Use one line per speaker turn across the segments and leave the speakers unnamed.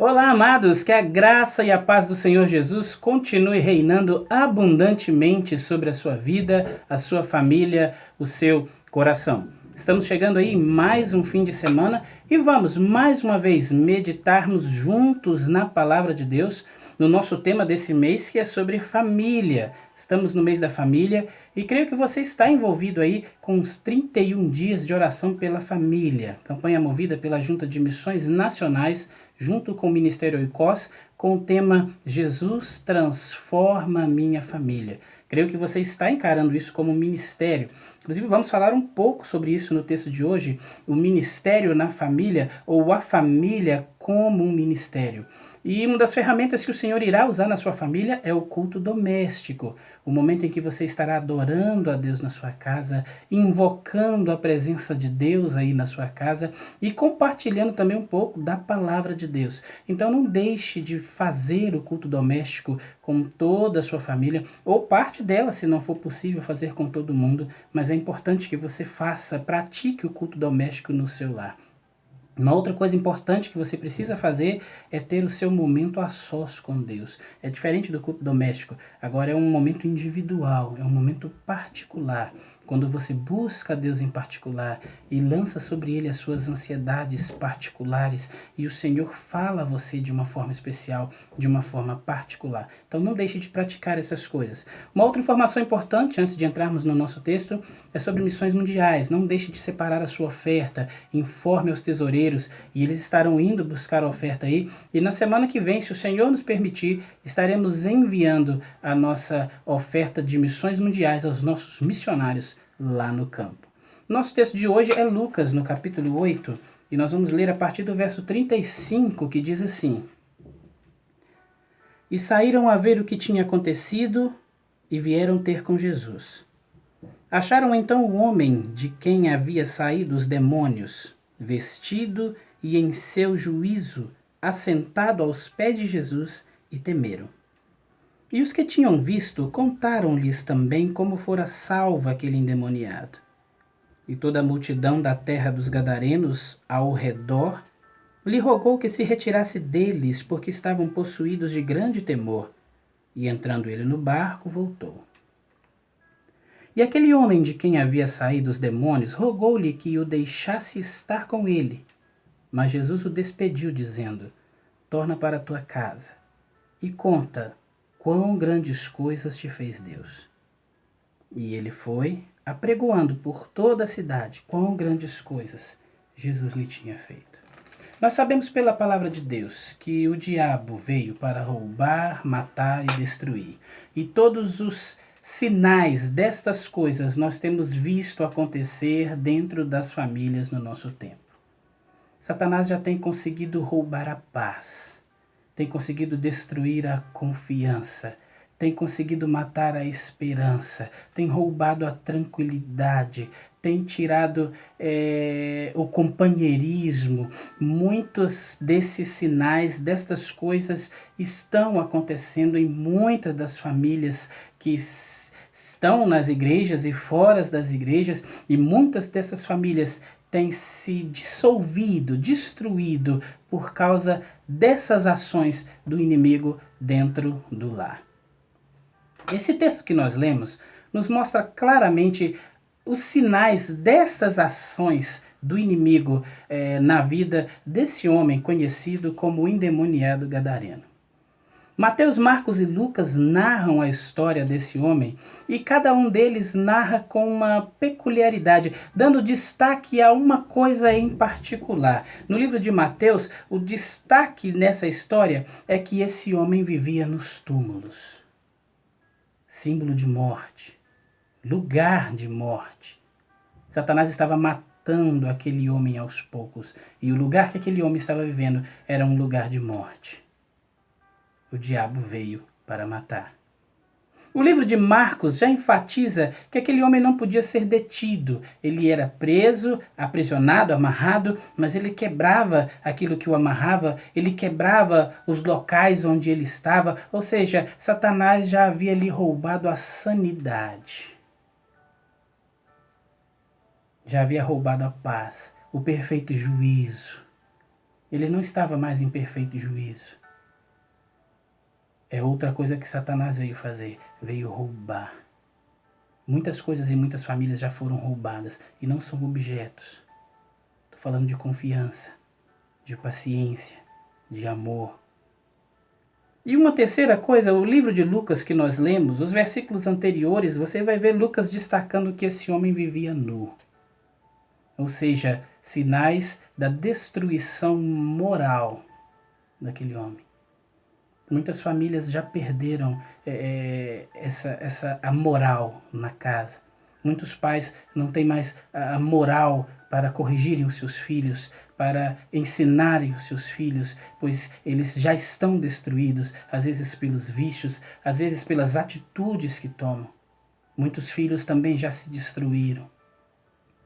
Olá, amados, que a graça e a paz do Senhor Jesus continue reinando abundantemente sobre a sua vida, a sua família, o seu coração. Estamos chegando aí em mais um fim de semana e vamos mais uma vez meditarmos juntos na palavra de Deus, no nosso tema desse mês, que é sobre família. Estamos no mês da família e creio que você está envolvido aí com os 31 dias de oração pela família, campanha movida pela Junta de Missões Nacionais, junto com o Ministério Oicós, com o tema Jesus transforma a minha família. Creio que você está encarando isso como um ministério. Inclusive, vamos falar um pouco sobre isso no texto de hoje, o ministério na família, ou a família como um ministério. E uma das ferramentas que o Senhor irá usar na sua família é o culto doméstico, o momento em que você estará adorando a Deus na sua casa, invocando a presença de Deus aí na sua casa e compartilhando também um pouco da palavra de Deus. Então não deixe de fazer o culto doméstico com toda a sua família, ou parte dela, se não for possível fazer com todo mundo, mas é importante que você pratique o culto doméstico no seu lar. Uma outra coisa importante que você precisa fazer é ter o seu momento a sós com Deus. É diferente do culto doméstico. Agora é um momento individual, é um momento particular. Quando você busca Deus em particular e lança sobre Ele as suas ansiedades particulares e o Senhor fala a você de uma forma especial, de uma forma particular. Então não deixe de praticar essas coisas. Uma outra informação importante, antes de entrarmos no nosso texto, é sobre missões mundiais. Não deixe de separar a sua oferta, informe aos tesoureiros e eles estarão indo buscar a oferta aí. E na semana que vem, se o Senhor nos permitir, estaremos enviando a nossa oferta de missões mundiais aos nossos missionários lá no campo. Nosso texto de hoje é Lucas, no capítulo 8, e nós vamos ler a partir do verso 35, que diz assim: E saíram a ver o que tinha acontecido e vieram ter com Jesus. Acharam então o homem de quem havia saído os demônios, vestido e em seu juízo, assentado aos pés de Jesus, e temeram. E os que tinham visto contaram-lhes também como fora salvo aquele endemoniado. E toda a multidão da terra dos Gadarenos ao redor lhe rogou que se retirasse deles, porque estavam possuídos de grande temor. E entrando ele no barco, voltou. E aquele homem de quem havia saído os demônios rogou-lhe que o deixasse estar com ele. Mas Jesus o despediu, dizendo: Torna para a tua casa e conta quão grandes coisas te fez Deus. E ele foi, apregoando por toda a cidade quão grandes coisas Jesus lhe tinha feito. Nós sabemos pela palavra de Deus que o diabo veio para roubar, matar e destruir. E todos os sinais destas coisas nós temos visto acontecer dentro das famílias no nosso tempo. Satanás já tem conseguido roubar a paz, tem conseguido destruir a confiança, tem conseguido matar a esperança, tem roubado a tranquilidade, tem tirado o companheirismo. Muitos desses sinais, destas coisas estão acontecendo em muitas das famílias que estão nas igrejas e fora das igrejas, e muitas dessas famílias têm se dissolvido, destruído por causa dessas ações do inimigo dentro do lar. Esse texto que nós lemos nos mostra claramente os sinais dessas ações do inimigo na vida desse homem conhecido como o endemoniado gadareno. Mateus, Marcos e Lucas narram a história desse homem e cada um deles narra com uma peculiaridade, dando destaque a uma coisa em particular. No livro de Mateus, o destaque nessa história é que esse homem vivia nos túmulos. Símbolo de morte, lugar de morte. Satanás estava matando aquele homem aos poucos e o lugar que aquele homem estava vivendo era um lugar de morte. O diabo veio para matar. O livro de Marcos já enfatiza que aquele homem não podia ser detido. Ele era preso, aprisionado, amarrado, mas ele quebrava aquilo que o amarrava, ele quebrava os locais onde ele estava, ou seja, Satanás já havia lhe roubado a sanidade. Já havia roubado a paz, o perfeito juízo. Ele não estava mais em perfeito juízo. É outra coisa que Satanás veio fazer, veio roubar. Muitas coisas em muitas famílias já foram roubadas e não são objetos. Estou falando de confiança, de paciência, de amor. E uma terceira coisa, o livro de Lucas que nós lemos, os versículos anteriores, você vai ver Lucas destacando que esse homem vivia nu. Ou seja, sinais da destruição moral daquele homem. Muitas famílias já perderam a moral na casa. Muitos pais não têm mais a moral para corrigirem os seus filhos, para ensinarem os seus filhos, pois eles já estão destruídos, às vezes pelos vícios, às vezes pelas atitudes que tomam. Muitos filhos também já se destruíram.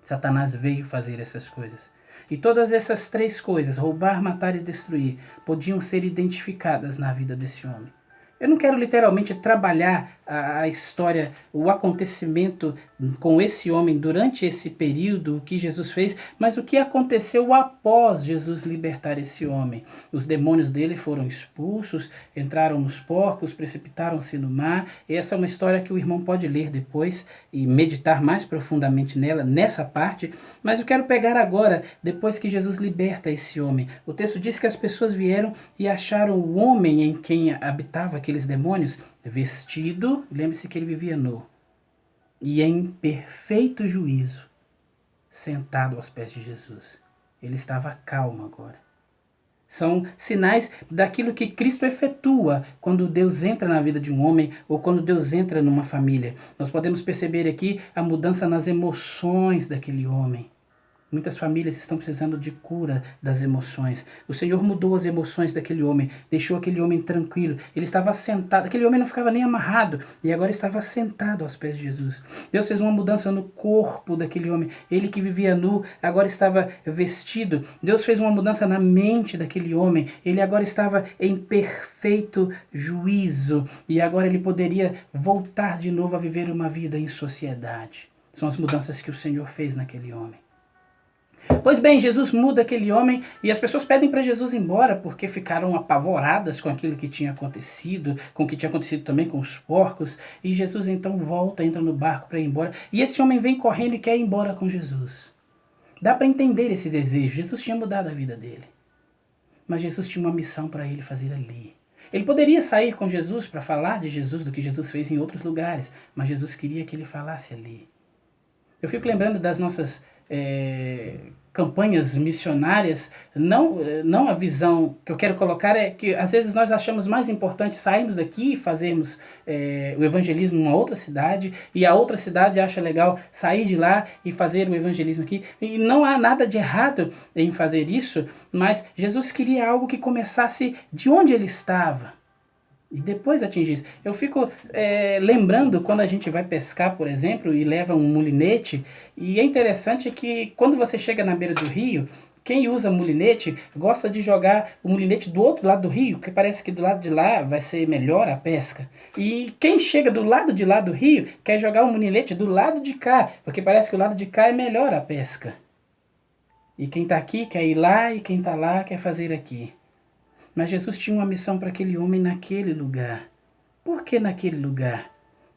Satanás veio fazer essas coisas. E todas essas três coisas, roubar, matar e destruir, podiam ser identificadas na vida desse homem. Eu não quero literalmente trabalhar a história, o acontecimento com esse homem durante esse período, o que Jesus fez, mas o que aconteceu após Jesus libertar esse homem. Os demônios dele foram expulsos, entraram nos porcos, precipitaram-se no mar. E essa é uma história que o irmão pode ler depois e meditar mais profundamente nela, nessa parte. Mas eu quero pegar agora, depois que Jesus liberta esse homem. O texto diz que as pessoas vieram e acharam o homem em quem habitava aqueles demônios vestido, lembre-se que ele vivia nu, e em perfeito juízo, sentado aos pés de Jesus. Ele estava calmo agora. São sinais daquilo que Cristo efetua quando Deus entra na vida de um homem ou quando Deus entra numa família. Nós podemos perceber aqui a mudança nas emoções daquele homem. Muitas famílias estão precisando de cura das emoções. O Senhor mudou as emoções daquele homem, deixou aquele homem tranquilo. Ele estava sentado, aquele homem não ficava nem amarrado, e agora estava sentado aos pés de Jesus. Deus fez uma mudança no corpo daquele homem. Ele que vivia nu, agora estava vestido. Deus fez uma mudança na mente daquele homem. Ele agora estava em perfeito juízo, e agora ele poderia voltar de novo a viver uma vida em sociedade. São as mudanças que o Senhor fez naquele homem. Pois bem, Jesus muda aquele homem e as pessoas pedem para Jesus ir embora porque ficaram apavoradas com aquilo que tinha acontecido, com o que tinha acontecido também com os porcos. E Jesus então volta, entra no barco para ir embora. E esse homem vem correndo e quer ir embora com Jesus. Dá para entender esse desejo. Jesus tinha mudado a vida dele. Mas Jesus tinha uma missão para ele fazer ali. Ele poderia sair com Jesus para falar de Jesus, do que Jesus fez em outros lugares. Mas Jesus queria que ele falasse ali. Eu fico lembrando das nossas campanhas missionárias. Não a visão que eu quero colocar é que às vezes nós achamos mais importante sairmos daqui e fazermos o evangelismo em uma outra cidade, e a outra cidade acha legal sair de lá e fazer o evangelismo aqui. E não há nada de errado em fazer isso, mas Jesus queria algo que começasse de onde ele estava. E depois atingir isso. Eu fico lembrando quando a gente vai pescar, por exemplo, e leva um mulinete. E é interessante que quando você chega na beira do rio, quem usa mulinete gosta de jogar o mulinete do outro lado do rio, porque parece que do lado de lá vai ser melhor a pesca. E quem chega do lado de lá do rio quer jogar o mulinete do lado de cá, porque parece que o lado de cá é melhor a pesca. E quem está aqui quer ir lá e quem está lá quer fazer aqui. Mas Jesus tinha uma missão para aquele homem naquele lugar. Por que naquele lugar?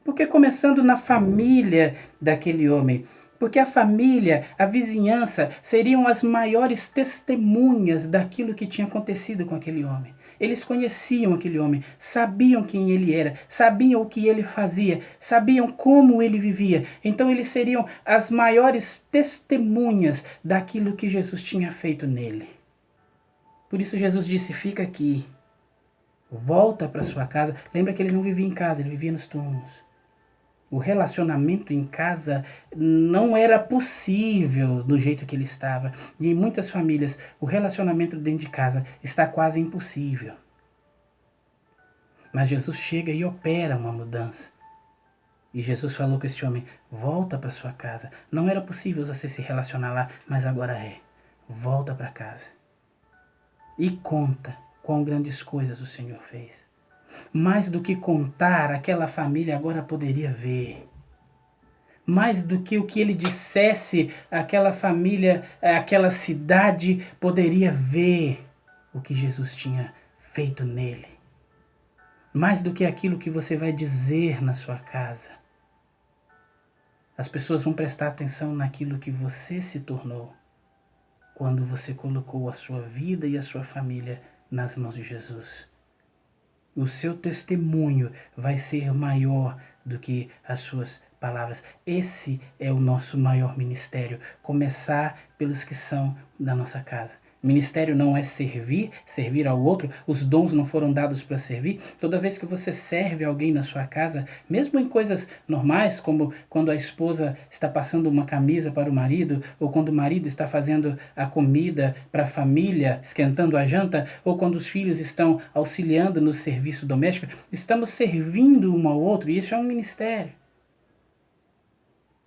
Porque começando na família daquele homem. Porque a família, a vizinhança, seriam as maiores testemunhas daquilo que tinha acontecido com aquele homem. Eles conheciam aquele homem, sabiam quem ele era, sabiam o que ele fazia, sabiam como ele vivia. Então eles seriam as maiores testemunhas daquilo que Jesus tinha feito nele. Por isso Jesus disse, fica aqui, volta para sua casa. Lembra que ele não vivia em casa, ele vivia nos túmulos. O relacionamento em casa não era possível do jeito que ele estava. E em muitas famílias, o relacionamento dentro de casa está quase impossível. Mas Jesus chega e opera uma mudança. E Jesus falou com esse homem, volta para sua casa. Não era possível você se relacionar lá, mas agora é. Volta para casa. E conta quão grandes coisas o Senhor fez. Mais do que contar, aquela família agora poderia ver. Mais do que o que ele dissesse, aquela família, aquela cidade poderia ver. o que Jesus tinha feito nele. Mais do que aquilo que você vai dizer na sua casa. As pessoas vão prestar atenção naquilo que você se tornou quando você colocou a sua vida e a sua família nas mãos de Jesus. O seu testemunho vai ser maior do que as suas palavras. Esse é o nosso maior ministério. Começar pelos que são da nossa casa. Ministério não é servir ao outro. Os dons não foram dados para servir. Toda vez que você serve alguém na sua casa, mesmo em coisas normais, como quando a esposa está passando uma camisa para o marido, ou quando o marido está fazendo a comida para a família, esquentando a janta, ou quando os filhos estão auxiliando no serviço doméstico, estamos servindo um ao outro, e isso é um ministério.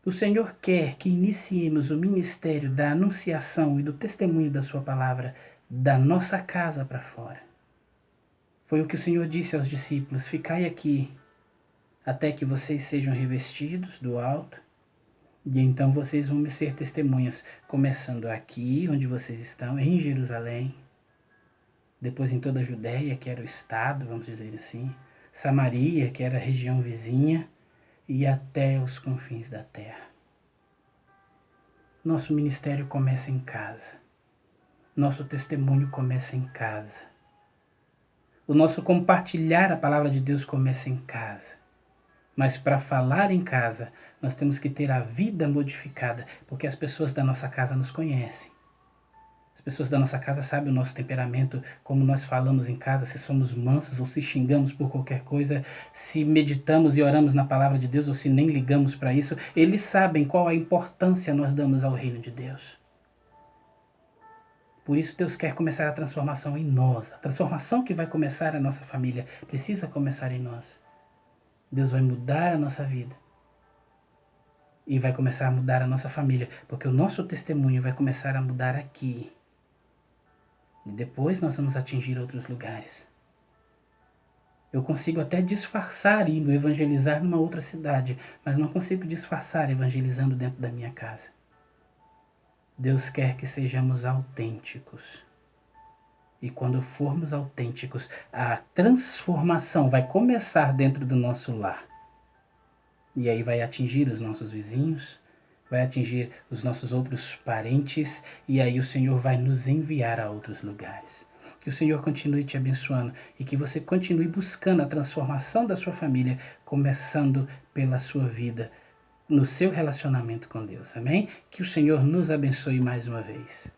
O Senhor quer que iniciemos o ministério da anunciação e do testemunho da sua palavra da nossa casa para fora. Foi o que o Senhor disse aos discípulos: ficai aqui até que vocês sejam revestidos do alto, e então vocês vão me ser testemunhas, começando aqui onde vocês estão, em Jerusalém, depois em toda a Judéia, que era o estado, vamos dizer assim, Samaria, que era a região vizinha, e até os confins da terra. Nosso ministério começa em casa. Nosso testemunho começa em casa. O nosso compartilhar a palavra de Deus começa em casa. Mas para falar em casa, nós temos que ter a vida modificada, porque as pessoas da nossa casa nos conhecem. As pessoas da nossa casa sabem o nosso temperamento, como nós falamos em casa, se somos mansos ou se xingamos por qualquer coisa, se meditamos e oramos na palavra de Deus ou se nem ligamos para isso. Eles sabem qual a importância nós damos ao reino de Deus. Por isso Deus quer começar a transformação em nós. A transformação que vai começar a nossa família precisa começar em nós. Deus vai mudar a nossa vida. E vai começar a mudar a nossa família, porque o nosso testemunho vai começar a mudar aqui. E depois nós vamos atingir outros lugares. Eu consigo até disfarçar indo evangelizar numa outra cidade, mas não consigo disfarçar evangelizando dentro da minha casa. Deus quer que sejamos autênticos. E quando formos autênticos, a transformação vai começar dentro do nosso lar. E aí vai atingir os nossos vizinhos, vai atingir os nossos outros parentes, e aí o Senhor vai nos enviar a outros lugares. Que o Senhor continue te abençoando e que você continue buscando a transformação da sua família, começando pela sua vida, no seu relacionamento com Deus. Amém? Que o Senhor nos abençoe mais uma vez.